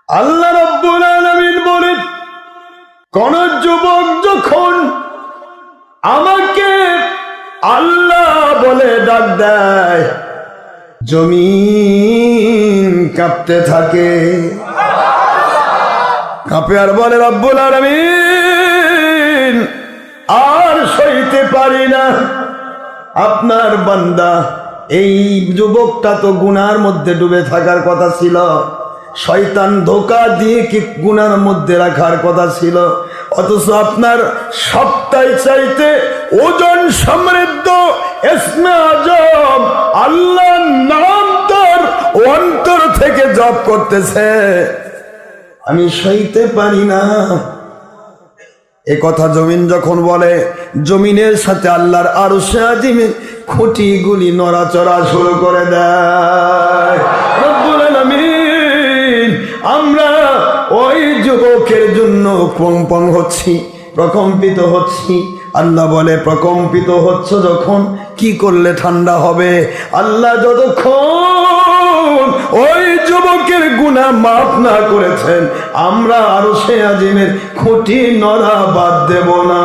আল্লাহ রাব্বুল আলামিন বলেন, কোন যুবক যখন আমাকে আল্লাহ বলে ডাক দেয়, জমিন কাঁপতে থাকে। কাঁপে আর বলে, রব্বুল আলামিন আর সইতে পারি না। আপনার বান্দা, এই যুবকটা তো গুনার মধ্যে ডুবে থাকার কথা ছিল, শয়তান ধোঁকা দিয়ে কি গুনার মধ্যে রাখার কথা ছিল, অথচ আপনার সবটাই চাইতে ওজন সমৃদ্ধ ইসমে আজম আল্লাহর নাম তার অন্তর থেকে জপ করতেছে। আমি সইতে পারি না। এ কথা জমিন যখন বলে, জমিনের সাথে আল্লাহর আরশে আজিমের খুঁটিগুলি নড়াচড়া শুরু করে দেয়। রব্বুল আলামিন, আমরা ওই যুবকের জন্য কম্পন হচ্ছি, প্রকম্পিত হচ্ছি। আল্লাহ বলে, প্রকম্পিত হচ্ছ যখন, কি করলে ঠান্ডা হবে? আল্লাহ যতক্ষণ ওই যুবকের গুনাহ মাফ না করেছেন, আমরা আরশে আজিমের খুঁটি নড়া বাদ দেব না।